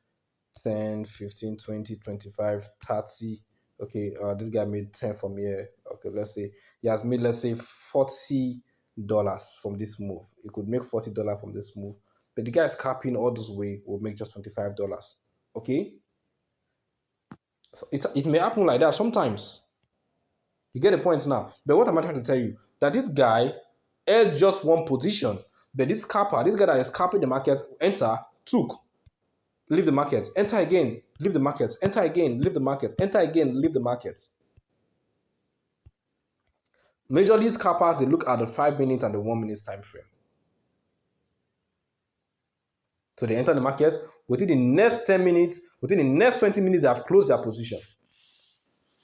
10, 15, 20, 25, 30. Okay, this guy made 10 from here. Okay, let's say he has made, let's say, $40 from this move. He could make $40 from this move. But the guy is capping all this way will make just $25. Okay? So it may happen like that sometimes. You get the point now. But what am I trying to tell you? That this guy held just one position, but this scalper, this guy that is scalping the market, enter, took, leave the market, enter again, leave the market, enter again, leave the market, enter again, leave the market. Majorly scalpers, they look at the 5 minutes and the 1 minute time frame. So they enter the market, within the next 10 minutes, within the next 20 minutes, they have closed their position.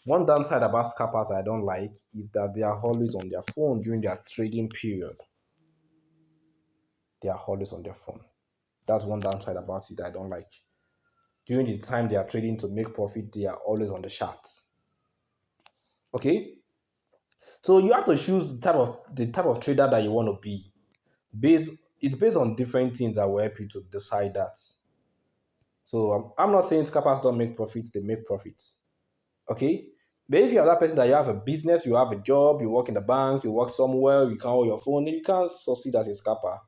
One downside about scalpers I don't like is that they are always on their phone during their trading period. They are always on their phone. That's one downside about it I don't like. During the time they are trading to make profit, they are always on the charts. Okay? So you have to choose the type of trader that you want to be. It's based on different things that will help you to decide that. So I'm not saying scalpers don't make profits, they make profits. Okay? But if you are that person that you have a business, you have a job, you work in the bank, you work somewhere, you can't hold your phone, you can't succeed as a scalper.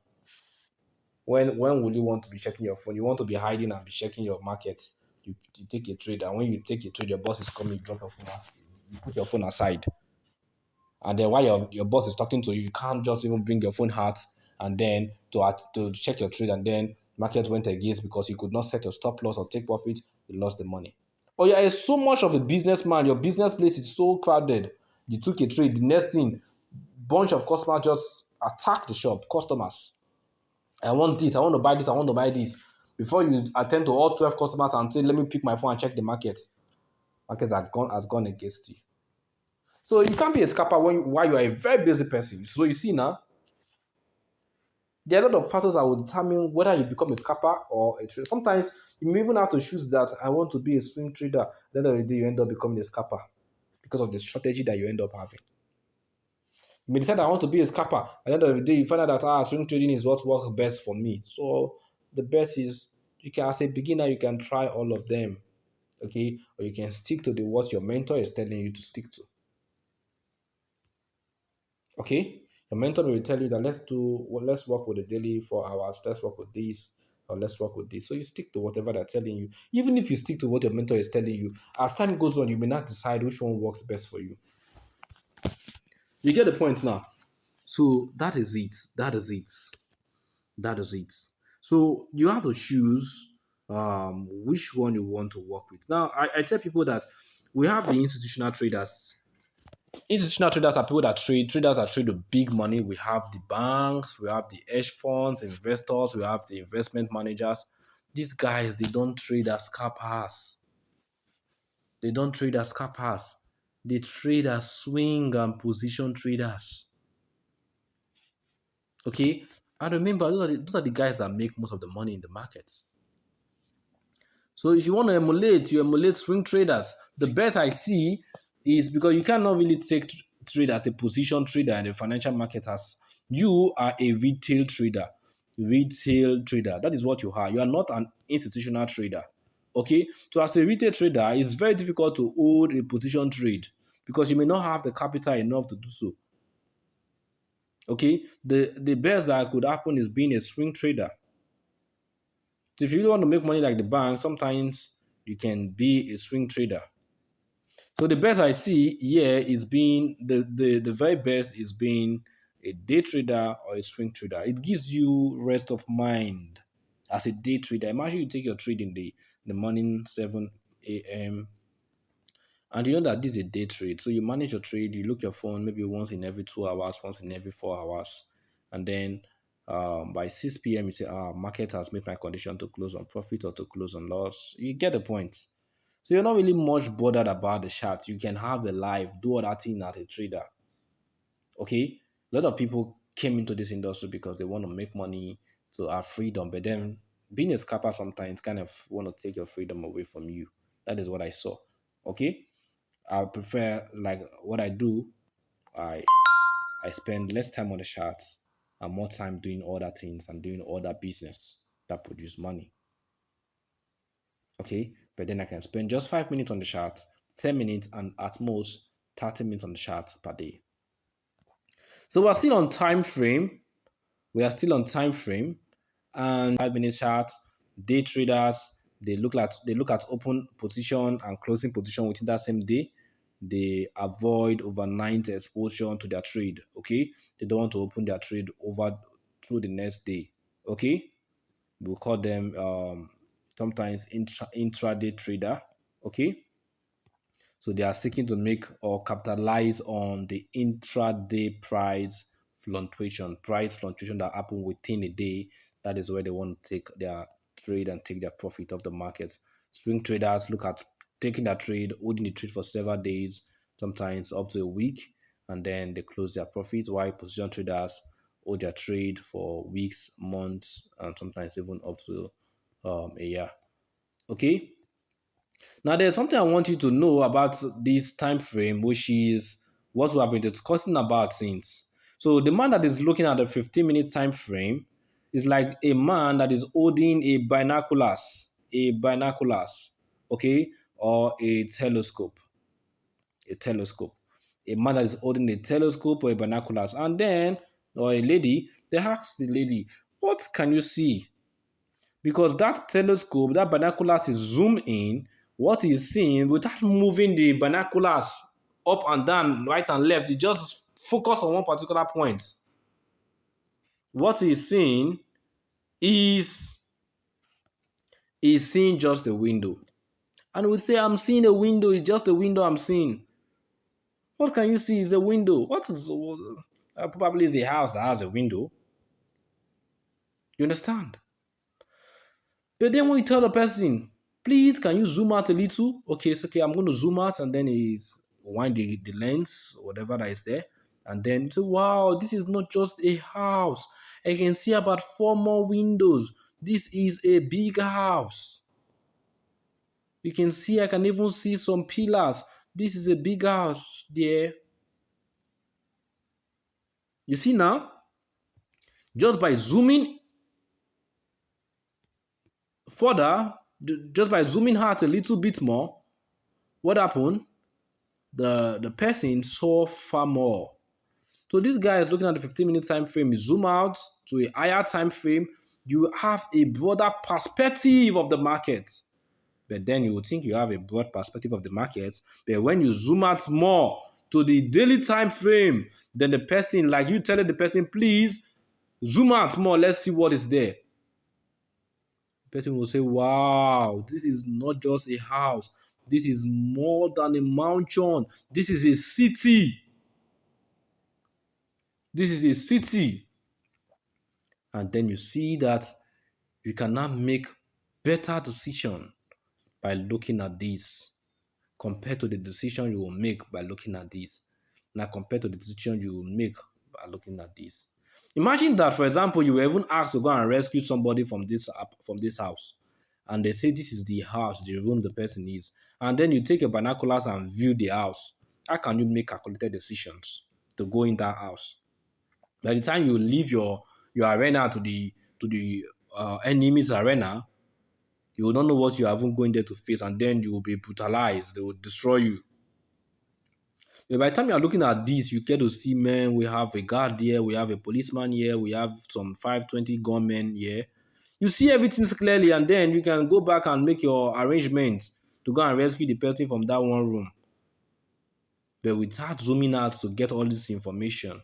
When will you want to be checking your phone? You want to be hiding and be checking your market. You take a trade, and when you take a trade, your boss is coming, you drop your phone, you put your phone aside. And then while your boss is talking to you, you can't just even bring your phone out and then to check your trade, and then market went against because you could not set your stop loss or take profit, you lost the money. Or you are so much of a businessman, your business place is so crowded, you took a trade, the next thing, bunch of customers just attack the shop, customers. I want this, I want to buy this, I want to buy this. Before you attend to all 12 customers and say, let me pick my phone and check the market, markets has gone against you. So you can't be a scalper while you are a very busy person. So you see now, there are a lot of factors that will determine whether you become a scalper or a trader. Sometimes you may even have to choose that I want to be a swing trader. At the end of the day, you end up becoming a scalper because of the strategy that you end up having. You may decide I want to be a scalper. At the end of the day, you find out that swing trading is what works best for me. So the best is you can, as a beginner, you can try all of them, okay, or you can stick to what your mentor is telling you to stick to. Okay, your mentor will tell you that let's work with the daily 4 hours, let's work with this, or let's work with this. So you stick to whatever they're telling you. Even if you stick to what your mentor is telling you, as time goes on, you may not decide which one works best for you. You get the point now. So that is it. That is it. That is it. So you have to choose which one you want to work with. Now, I tell people that we have the institutional traders. Institutional traders are people that trade. Traders that trade with big money. We have the banks, we have the hedge funds, investors, we have the investment managers. These guys, they don't trade as scalpers. They don't trade as scalpers. They trade as swing and position traders. Okay? And remember, those are the guys that make most of the money in the markets. So if you want to emulate, you emulate swing traders. The best I see is because you cannot really take trade as a position trader in the financial market as you are a retail trader. Retail trader. That is what you are. You are not an institutional trader. Okay? So as a retail trader, it's very difficult to hold a position trade because you may not have the capital enough to do so. Okay? The best that could happen is being a swing trader. So if you really want to make money like the bank, sometimes you can be a swing trader. So the best I see here is being the very best is being a day trader or a swing trader. It gives you rest of mind as a day trader. Imagine you take your trade in the morning 7 a.m. and you know that this is a day trade. So you manage your trade, you look your phone maybe once in every 2 hours, once in every 4 hours, and then by 6 p.m. you say, market has made my condition to close on profit or to close on loss. You get the point. So you're not really much bothered about the chart. You can have a life, do all that thing as a trader. Okay? A lot of people came into this industry because they want to make money, to have freedom, but then being a scalper sometimes kind of want to take your freedom away from you. That is what I saw. Okay? I prefer, like what I do, I spend less time on the charts and more time doing other things and doing other business that produce money. Okay, but then I can spend just 5 minutes on the chart, 10 minutes, and at most 30 minutes on the chart per day. So we're still on time frame. We are still on time frame, and 5 minute charts. Day traders, they look at open position and closing position within that same day. they avoid overnight exposure to their trade. Okay, they don't want to open their trade over through the next day. Okay, we call them sometimes intraday trader. Okay, so they are seeking to make or capitalize on the intraday price fluctuation that happen within a day. That is where they want to take their trade and take their profit off the markets. Swing traders look at taking their trade, holding the trade for several days, sometimes up to a week, and then they close their profits. While position traders hold their trade for weeks, months, and sometimes even up to a year. Okay. Now, there's something I want you to know about this time frame, which is what we have been discussing about since. So, the man that is looking at the 15-minute time frame is like a man that is holding a binoculars, okay, or a telescope. A man that is holding a telescope or a binoculars, and then or a lady, they ask the lady, "What can you see?" Because that telescope, that binoculars is zoom in, what he's seeing without moving the binoculars up and down, right and left. He just focus on one particular point. What he's seeing is seeing just the window. And we say, I'm seeing a window, it's just a window I'm seeing. What can you see is a window? What is probably is a house that has a window. You understand? But then when you tell the person, please, can you zoom out a little? Okay, it's okay. I'm going to zoom out, and then he's wind the lens, whatever that is there. And then say, wow, this is not just a house. I can see about 4 more windows. This is a big house. You can see, I can even see some pillars. This is a big house there. You see now, just by zooming further, just by zooming out a little bit more, what happened? The person saw far more. So this guy is looking at the 15-minute time frame. You zoom out to a higher time frame, you have a broader perspective of the market. But then you would think you have a broad perspective of the market. But when you zoom out more to the daily time frame, then the person, like you telling the person, please zoom out more, let's see what is there. The person will say, wow, this is not just a house. This is more than a mountain. This is a city. This is a city. And then you see that you cannot make better decision by looking at this compared to the decision you will make by looking at this. Now compared to the decision you will make by looking at this. Imagine that, for example, you were even asked to go and rescue somebody from this house. And they say this is the house, the room the person is. And then you take your binoculars and view the house. How can you make calculated decisions to go in that house? By the time you leave your arena to the enemy's arena, you will not know what you are even going there to face, and then you will be brutalized. They will destroy you. But by the time you are looking at this, you get to see, man, we have a guard here, we have a policeman here, we have some 520 gunmen here. You see everything clearly, and then you can go back and make your arrangements to go and rescue the person from that one room. But without zooming out to get all this information,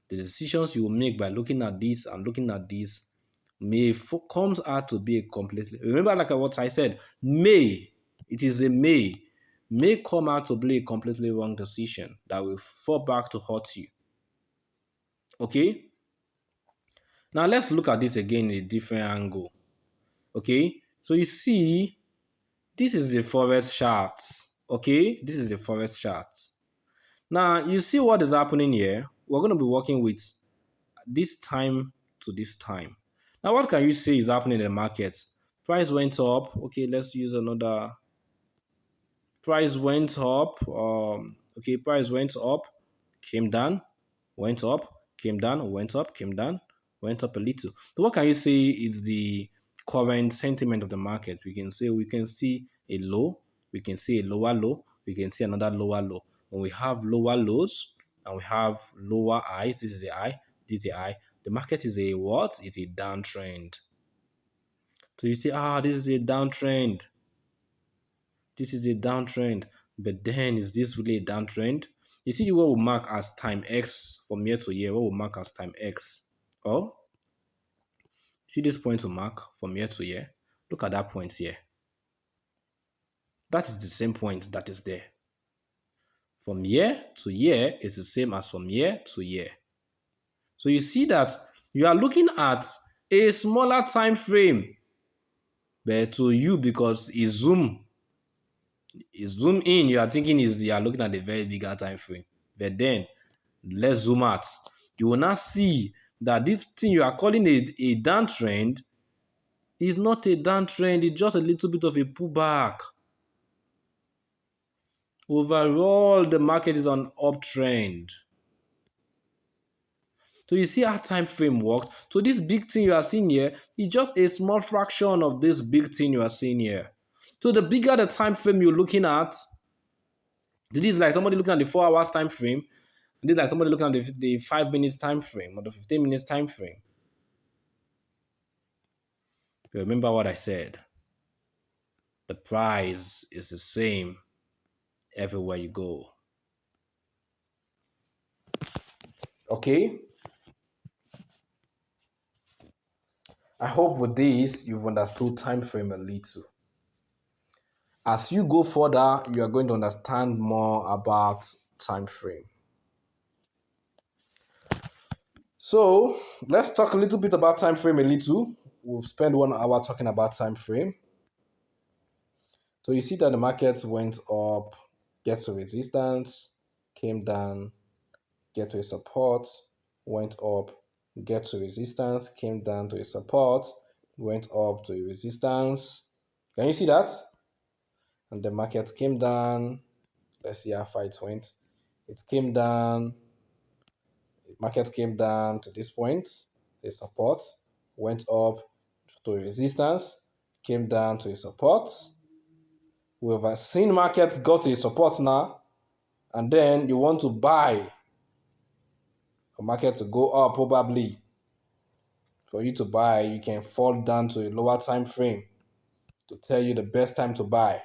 the decisions you will make by looking at this and looking at this comes out to be a completely, remember like what I said, it is a may come out to be a completely wrong decision that will fall back to hurt you. Okay, now let's look at this again in a different angle. Okay, so you see, this is the Forex chart. Okay, this is the Forex chart. Now you see what is happening here. We're going to be working with this time to this time. Now, what can you say is happening in the market? Price went up. Okay, let's use another. Price went up. Okay, price went up, came down, went up, came down, went up, came down, went up a little. So, what can you say is the current sentiment of the market? We can see a low, we can see a lower low, we can see another lower low. When we have lower lows and we have lower highs, this is a high, this is a high. The market is a what? It's a downtrend. So you say, this is a downtrend. This is a downtrend. But then, is this really a downtrend? You see what we mark as time X from year to year, what we mark as time X. Oh, see this point to mark from year to year? Look at that point here. That is the same point that is there. From year to year is the same as from year to year. So you see that you are looking at a smaller time frame, but to you, because it's zoom in, you are thinking is you are looking at a very bigger time frame. But then let's zoom out. You will now see that this thing you are calling a downtrend is not a downtrend, it's just a little bit of a pullback. Overall, the market is on uptrend. So you see how time frame works. So this big thing you are seeing here is just a small fraction of this big thing you are seeing here. So the bigger the time frame you're looking at, this is like somebody looking at the 4 hours time frame. This is like somebody looking at the 5 minutes time frame or the 15 minutes time frame. Remember what I said. The price is the same everywhere you go. Okay? I hope with this you've understood time frame a little. As you go further, you are going to understand more about time frame. So let's talk a little bit about time frame a little. We've spent 1 hour talking about time frame. So you see that the market went up, get to resistance, came down, get to a support, went up, get to resistance, came down to a support, went up to a resistance. Can you see that? And the market came down. Let's see how far it went. It came down. The market came down to this point, the support, went up to a resistance, came down to a support. We've seen market got to a support now, and then you want to buy for market to go up probably. For you to buy, you can fall down to a lower time frame to tell you the best time to buy.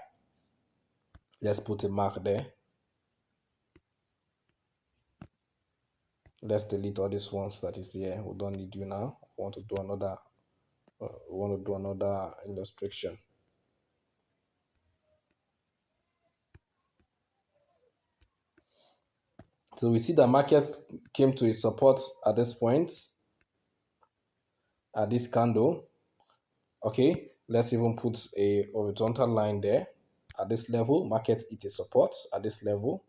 Let's put a mark there. Let's delete all these ones that is here. We don't need you now. We want to do another illustration. So we see the market came to a support at this point, at this candle. Okay, let's even put a horizontal line there. At this level, market hit a support at this level.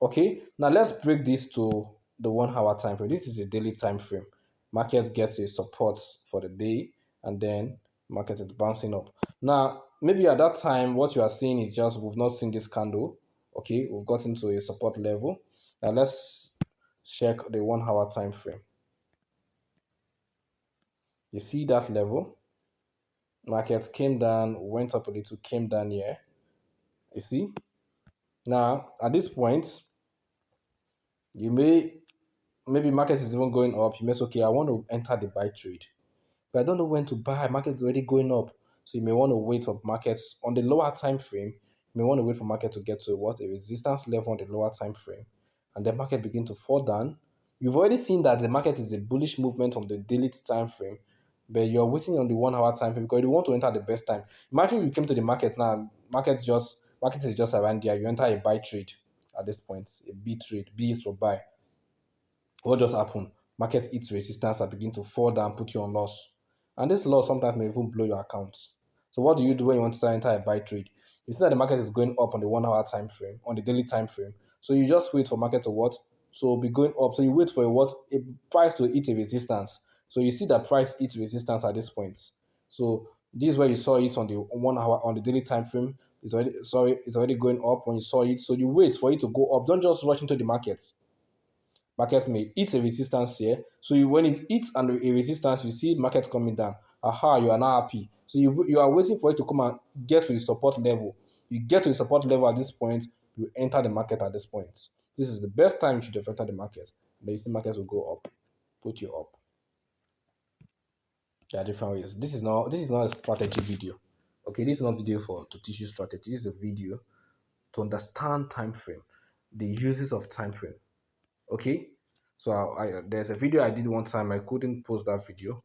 Okay, now let's break this to the 1 hour time frame. This is a daily time frame. Market gets a support for the day, and then market is bouncing up. Now, maybe at that time, what you are seeing is just we've not seen this candle. Okay, we've gotten to a support level. Now let's check the 1 hour time frame. You see that level? Market came down, went up a little, came down here. You see? Now, at this point, you maybe market is even going up. You may say, okay, I want to enter the buy trade, but I don't know when to buy. Market is already going up, so you may want to wait for markets on the lower time frame. You may want to wait for market to get to what a resistance level on the lower time frame, and then market begin to fall down. You've already seen that the market is a bullish movement on the daily time frame, but you're waiting on the 1 hour time frame because you want to enter the best time. Imagine you came to the market now, market is just around there. You enter a buy trade at this point, a B trade. B is for buy. What just happened? Market hits resistance and begin to fall down, put you on loss. And this loss sometimes may even blow your accounts. So what do you do when you want to enter a buy trade? You see that the market is going up on the 1 hour time frame, on the daily time frame. So you just wait for market to what? So be going up. So you wait for a price to hit a resistance. So you see that price hits resistance at this point. So this is where you saw it on the 1 hour on the daily time frame. It's already going up when you saw it. So you wait for it to go up. Don't just rush into the market. Market may hit a resistance here. So when it hits a resistance, you see market coming down. Aha, you are now happy. So you are waiting for it to come and get to the support level. You get to the support level at this point, you enter the market at this point. This is the best time you should have entered the market. And then you see markets will go up, put you up. There are different ways. This is not a strategy video. Okay, this is not video to teach you strategy. This is a video to understand time frame, the uses of time frame. Okay, so there's a video I did one time. I couldn't post that video.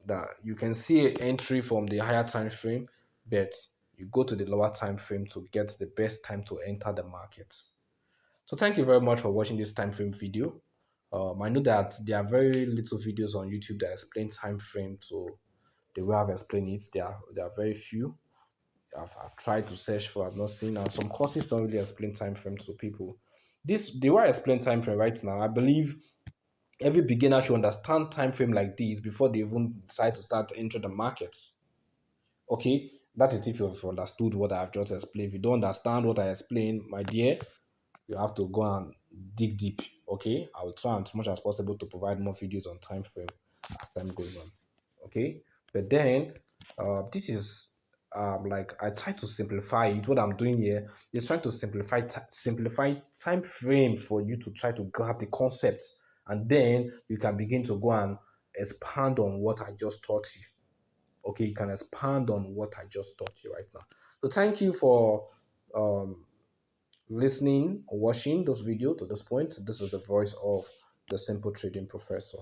That you can see an entry from the higher time frame, but you go to the lower time frame to get the best time to enter the market. So thank you very much for watching this time frame video. I know that there are very little videos on YouTube that explain time frame to the way I've explained it. There are very few. I've tried to search for, I've not seen, and some courses don't really explain time frame to people. The way I explain time frame right now, I believe every beginner should understand time frame like this before they even decide to start entering the markets. Okay, that is if you've understood what I've just explained. If you don't understand what I explained, my dear, you have to go and dig deep. Okay, I will try as much as possible to provide more videos on time frame as time goes on. Okay, but then this is like I try to simplify it. What I'm doing here is trying to simplify time frame for you to try to grab the concepts, and then you can begin to go and expand on what I just taught you. Okay, you can expand on what I just taught you right now. So thank you for listening or watching this video to this point. This is the voice of the Simple Trading Professor.